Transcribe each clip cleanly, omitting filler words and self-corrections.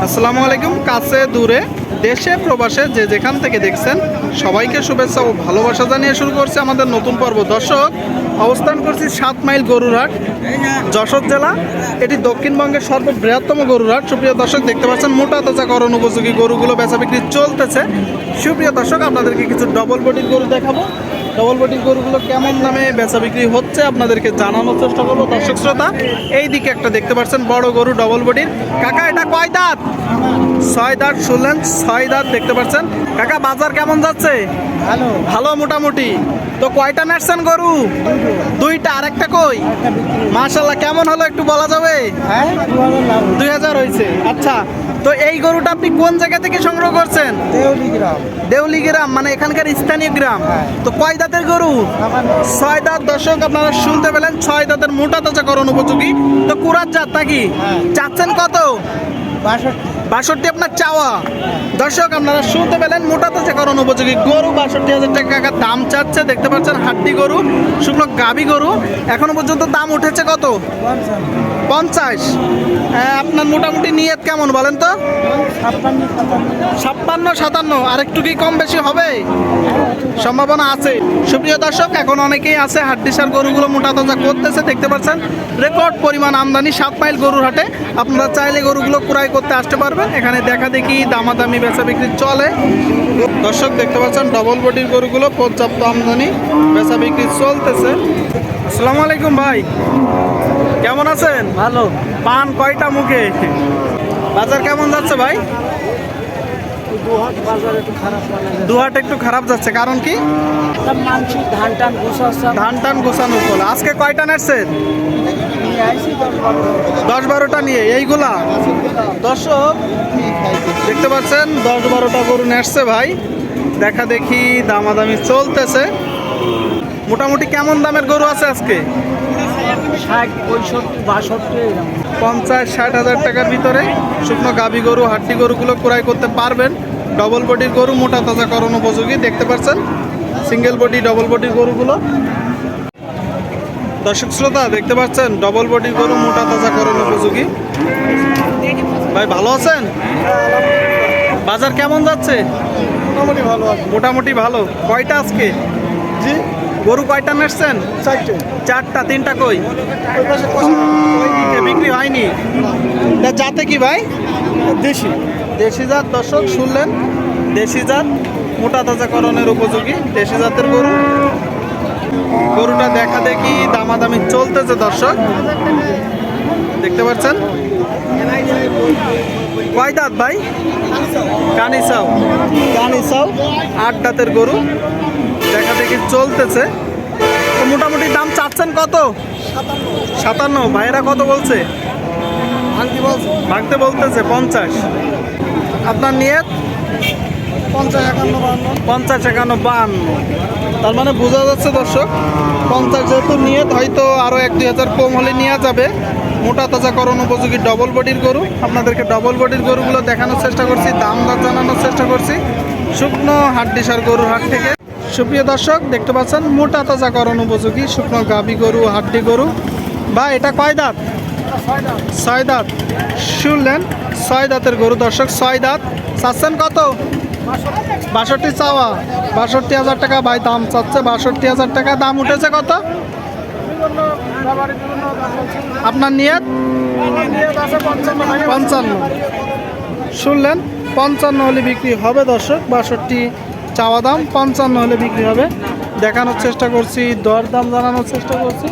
আসসালামু আলাইকুম। কাছে দূরে দেশে প্রবাসে যে যেখান থেকে দেখছেন সবাইকে শুভেচ্ছা ও ভালোবাসা জানিয়ে শুরু করছে আমাদের নতুন পর্ব। দর্শক, অবস্থান করছি 7 মাইল গরুরহাট, যশোর জেলা। এটি দক্ষিণবঙ্গের সর্ববৃহত্তম গরুরহাট। সুপ্রিয় দর্শক, দেখতে পাচ্ছেন মোটা তাজাকরণ উপযোগী গরুগুলো বেচা বিক্রি চলতেছে। সুপ্রিয় দর্শক, আপনাদেরকে কিছু ডবল বডির গরু দেখাবো। ডবল বডির গরুগুলো কেমন দামে বেচা বিক্রি হচ্ছে আপনাদেরকে জানানোর চেষ্টা করবো। দর্শক শ্রোতা, এই দিকে একটা দেখতে পাচ্ছেন বড় গরু ডবল বডির। কাকা, এটা কয় দাঁত? 6 দাঁত। শুনলেন, 6 দাঁত দেখতে পাচ্ছেন। কাকা, বাজার কেমন যাচ্ছে? ভালো ভালো মোটামুটি। তো কয়টা নেটছেন গরু? দুইটা। আরেকটা কই? মাশাআল্লাহ, কেমন হলো একটু বলা যাবে? হ্যাঁ 2000 হয়েছে। আচ্ছা, তো এই গরুটা আপনি কোন জায়গা থেকে সংগ্রহ করছেন? দেউলিগ্রাম। দেউলি গ্রাম, মানে এখানকার স্থানীয় গ্রাম। হ্যাঁ। তো কয় দাঁতের গরু? 6 দাঁত। দর্শক, আপনারা শুনতে পেলেন, 6 দাঁতের মোটা তাজাকরণ উপযোগী। তো কুরাত জাত নাকি? হ্যাঁ। চাচ্ছেন কত? 62। 62 আপনার চাওয়া। দর্শক, আপনারা শুনতে পেলেন, মোটা তাজাকরণ উপযোগী গরু 62,000 টাকা দাম চাচ্ছে। দেখতে পাচ্ছেন হাড্ডি গরু, শুকনো গাভী গরু। এখনো পর্যন্ত দাম উঠেছে কত? 50। আপনার মোটামুটি নিয়ত কেমন বলেন তো? 56-57। আর একটু কি কম বেশি হবে? সম্ভাবনা আছে। সুপ্রিয় দর্শক, এখন অনেকেই আছে হাড্ডিসার গরুগুলো মোটা তাজা করতেছে। দেখতে পাচ্ছেন রেকর্ড পরিমাণ আমদানি 7 মাইল গরুর হাটে। আপনারা চাইলে গরুগুলো ক্রয় করতে আসতে পারবেন। এখানে দেখা দেখি দামাদামি বেচা বিক্রি চলে। দর্শক, দেখতে পাচ্ছেন ডবল বডির গরুগুলো পর্যাপ্ত আমদানি, বেচা বিক্রি চলতেছে। আসসালামু আলাইকুম ভাই, কেমন আছেন? ভালো। পান কয়টা মুখে? বাজার কেমন যাচ্ছে ভাই? দুহাট একটু খারাপ যাচ্ছে। কারণ কি? ধান টান গোছানোর ফলে। আজকে কয়টা নেটছেন? 10-12টা নিয়ে। এইগুলা দর্শক দেখতে পাচ্ছেন 10-12টা গরু নেটছে ভাই। দেখা দেখি দামাদামি চলতেছে। মোটামুটি কেমন দামের গরু আছে আজকে? 60, 65, 62। 50-60 হাজার টাকার ভিতরে শুকনো গাভী গরু, হাড্ডি গরুগুলো ক্রয় করতে পারবেন। ডবল বডির গরু, মোটা তাজাকরণ উপযোগী। দেখতে পাচ্ছেন সিঙ্গেল বডি ডবল বডির গরুগুলো। দর্শক শ্রোতা, দেখতে পাচ্ছেন ডবল বডির গরু, মোটা তাজাকরণ উপযোগী। ভাই ভালো আছেন? বাজার কেমন যাচ্ছে? মোটামুটি ভালো আছে। মোটামুটি ভালো। কয়টা আজকে? জি, গরু কয়টা নেটছেন? 4টা। 3টা কই? ওইদিকে বিক্রি হয়নি। এটা জাতে কি ভাই? দেশি। দেশি জাত। দর্শক শুনলেন, দেশি জাত, মোটা তাজাকরণের উপযোগী দেশি জাতের গরু। গরুটা দেখা দেখি দামাদামি চলতেছে। দর্শক দেখতে পাচ্ছেন। কয় দাঁত ভাই? কানিসাও। 8 দাঁতের গরু দেখা দেখি চলতেছে। তো মোটামুটি দাম চাচ্ছেন কত? 57। ভাইয়েরা কত বলছে? ভাগতে বলতেছে 50। আপনার নিয়ত? 50-51-52। তার মানে বোঝা যাচ্ছে দর্শক, 50 যেহেতু নিয়ত, হয়তো আরও 1-2 হাজার কম হলে নেওয়া যাবে। মোটা তাজাকরণ উপযোগী ডবল বডির গরু। আপনাদেরকে ডবল বডির গরুগুলো দেখানোর চেষ্টা করছি, দাম দর জানানোর চেষ্টা করছি শুকনো হাড্ডিসার গরুর হাট থেকে। সুপ্রিয় দর্শক, দেখতে পাচ্ছেন মোটা তাজাকরণ উপযোগী শুকনো গাভী গরু, হাড্ডি গরু। বা এটা কয় দাঁত? 6 দাঁত। শুনলেন, 6 দাঁতের গরু। দর্শক, 6 দাঁত। চাচ্ছেন কত? 62 চাওয়া। 62,000 টাকা ভাই দাম চাচ্ছে। 62,000 টাকা দাম উঠেছে কত? আপনার নিয়ত? 55। শুনলেন, 55 হলে বিক্রি হবে। দর্শক, 62 চাওয়া দাম, 55 হলে বিক্রি হবে। দেখানোর চেষ্টা করছি, দর দাম জানানোর চেষ্টা করছি।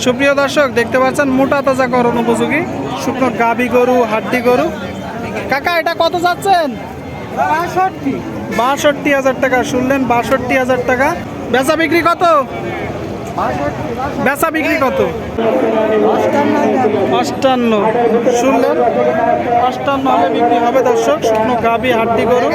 সুপ্রিয় দর্শক, দেখতে পাচ্ছেন মোটা তাজাকরণ উপযোগী শুকনো গাভী গরু, হাড্ডি গরু। কাকা, এটা কত যাচ্ছেন? 62,000 টাকা। শুনলেন, 62,000 টাকা। বেচা বিক্রি কত? বেচা বিক্রি কত? 58। শুনলেন, 58 হলে বিক্রি হবে। দর্শক, শুকনো গাভী, হাড্ডি গরু।